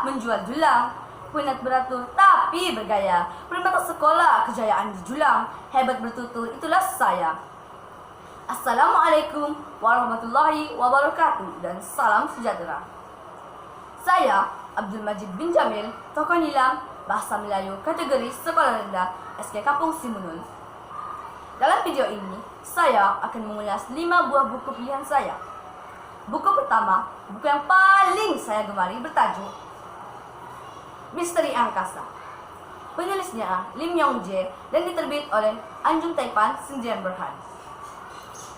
menjual dulang. Penat beratur tapi bergaya. Permata sekolah kejayaan dijulang. Hebat bertutur itulah saya. Assalamualaikum warahmatullahi wabarakatuh dan salam sejahtera. Saya Abdul Majid bin Jamil, tokoh nilam bahasa Melayu kategori sekolah rendah SK Kampung Simunul. Dalam video ini, saya akan mengulas 5 buah buku pilihan saya. Buku pertama, buku yang paling saya gemari bertajuk Misteri Angkasa. Penulisnya Lim Yong Jae dan diterbit oleh Anjung Taipan Sendirian Berhan.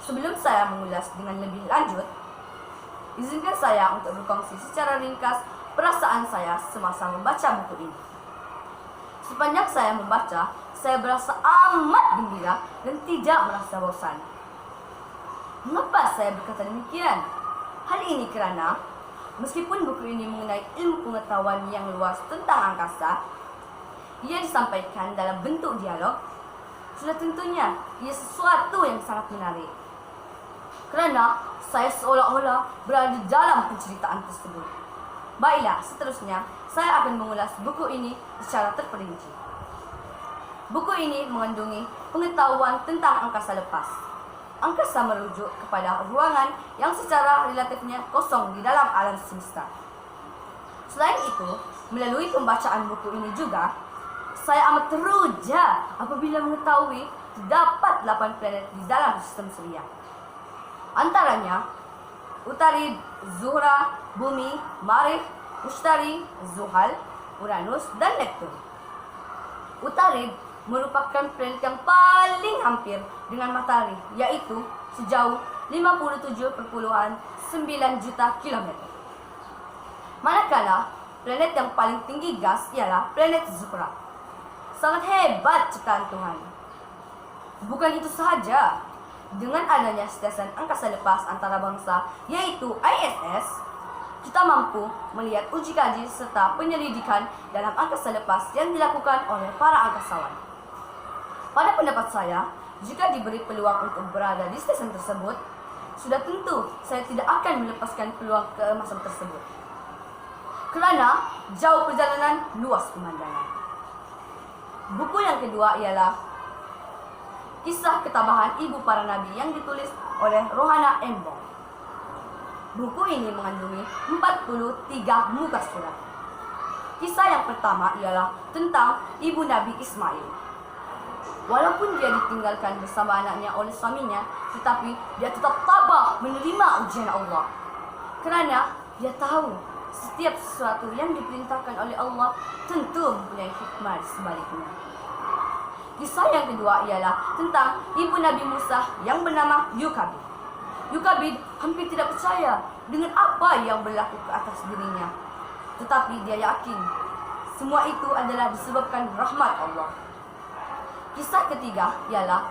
Sebelum saya mengulas dengan lebih lanjut, izinkan saya untuk berkongsi secara ringkas perasaan saya semasa membaca buku ini. Sepanjang saya membaca, saya berasa amat gembira dan tidak merasa bosan. Mengapa saya berkata demikian? Hal ini kerana meskipun buku ini mengenai ilmu pengetahuan yang luas tentang angkasa, ia disampaikan dalam bentuk dialog, sudah tentunya ia sesuatu yang sangat menarik. Kerana saya seolah-olah berada dalam penceritaan tersebut. Baiklah, seterusnya saya akan mengulas buku ini secara terperinci. Buku ini mengandungi pengetahuan tentang angkasa lepas. Angkasa merujuk kepada ruangan yang secara relatifnya kosong di dalam alam semesta. Selain itu, melalui pembacaan buku ini juga, saya amat teruja apabila mengetahui terdapat 8 planet di dalam sistem Suria. Antaranya, Utarid, Zuhra, Bumi, Marikh, Mushtari, Zuhal, Uranus, dan Neptun. Utarid merupakan planet yang paling hampir dengan matahari, yaitu sejauh 57,9 juta kilometer. Manakala planet yang paling tinggi gas ialah planet Zuhra. Sangat hebat ciptaan Tuhan. Bukan itu sahaja, dengan adanya stesen angkasa lepas antarabangsa yaitu ISS, kita mampu melihat uji kaji serta penyelidikan dalam angkasa lepas yang dilakukan oleh para angkasawan. Pada pendapat saya, jika diberi peluang untuk berada di stesen tersebut, sudah tentu saya tidak akan melepaskan peluang keemasan tersebut. Kerana jauh perjalanan, luas pemandangan. Buku yang kedua ialah Kisah Ketabahan Ibu Para Nabi yang ditulis oleh Rohana Embong. Buku ini mengandungi 43 muka surat. Kisah yang pertama ialah tentang Ibu Nabi Ismail. Walaupun dia ditinggalkan bersama anaknya oleh suaminya, tetapi dia tetap tabah menerima ujian Allah. Kerana dia tahu setiap sesuatu yang diperintahkan oleh Allah tentu mempunyai hikmah di sebaliknya. Kisah yang kedua ialah tentang ibu Nabi Musa yang bernama Yukabid. Yukabid hampir tidak percaya dengan apa yang berlaku ke atas dirinya. Tetapi dia yakin semua itu adalah disebabkan rahmat Allah. Kisah ketiga ialah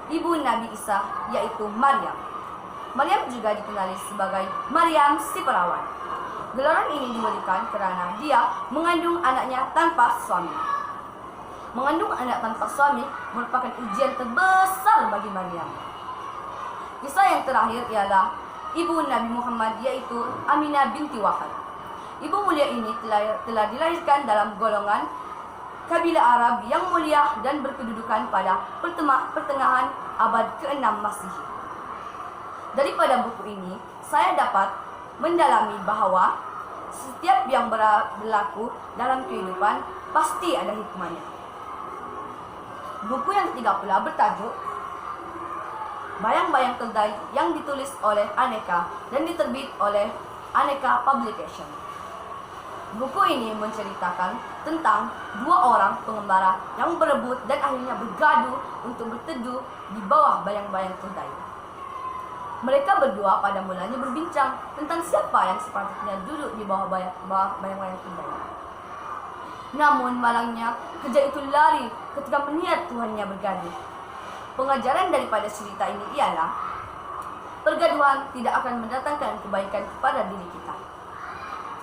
ibu Nabi Isa, yaitu Maryam. Maryam juga dikenali sebagai Maryam si perawan. Gelaran ini dimulakan kerana dia mengandung anaknya tanpa suami. Mengandung anak tanpa suami merupakan ujian terbesar bagi Maryam. Kisah yang terakhir ialah ibu Nabi Muhammad, yaitu Aminah binti Wahab. Ibu mulia ini telah dilahirkan dalam golongan kabilah Arab yang mulia dan berkedudukan pada pertengahan abad ke-6 Masihi. Daripada buku ini, saya dapat mendalami bahawa setiap yang berlaku dalam kehidupan pasti ada hikmahnya. Buku yang ketiga pula bertajuk Bayang-Bayang Keldai yang ditulis oleh Aneka dan diterbit oleh Aneka Publication. Buku ini menceritakan tentang 2 orang pengembara yang berebut dan akhirnya bergaduh untuk berteduh di bawah bayang-bayang keldai. Mereka berdua pada mulanya berbincang tentang siapa yang sepatutnya duduk di bawah bayang-bayang keldai. Namun malangnya, kerja itu lari ketika melihat tuannya bergaduh. Pengajaran daripada cerita ini ialah pergaduhan tidak akan mendatangkan kebaikan kepada diri kita.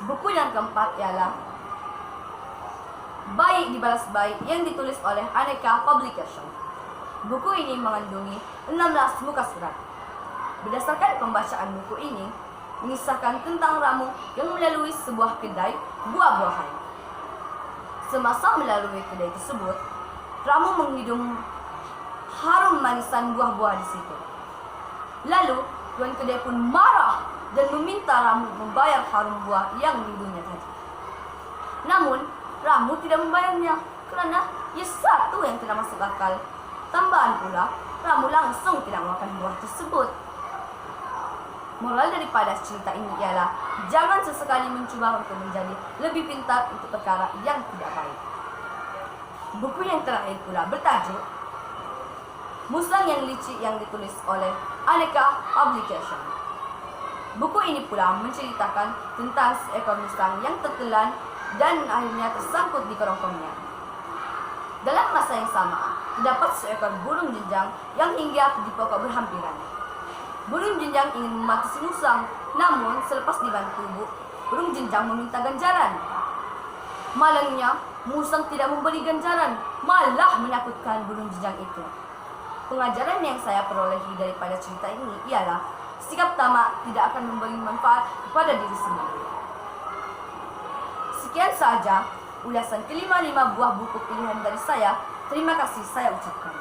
Buku yang keempat ialah Baik Dibalas Baik yang ditulis oleh Aneka Publication. Buku ini mengandungi 16 muka surat. Berdasarkan pembacaan buku ini, mengisahkan tentang Ramu yang melalui sebuah kedai buah-buahan. Semasa melalui kedai tersebut, Ramu menghidup harum manisan buah-buah di situ. Lalu, tuan kedai pun marah dan meminta Ramu membayar harum buah yang dihidungnya tadi. Namun, Ramu tidak membayarnya kerana ia satu yang tidak masuk akal. Tambahan pula, Ramu langsung tidak makan buah tersebut. Moral daripada cerita ini ialah jangan sesekali mencuba untuk menjadi lebih pintar untuk perkara yang tidak baik. Buku yang terakhir pula bertajuk Musang yang Licik yang ditulis oleh Aneka Publication. Buku ini pula menceritakan tentang seekor musang yang tertelan dan akhirnya tersangkut di kerongkongannya. Dalam masa yang sama, terdapat seekor burung jenjang yang hinggap di pokok berhampiran. Burung jenjang ingin memati si musang, namun selepas dibantu, burung jenjang meminta ganjaran. Malangnya, musang tidak memberi ganjaran, malah menakutkan burung jenjang itu. Pengajaran yang saya perolehi daripada cerita ini ialah sikap tamak tidak akan memberi manfaat kepada diri sendiri. Sekian saja ulasan kelima-lima buah buku pilihan dari saya. Terima kasih saya ucapkan.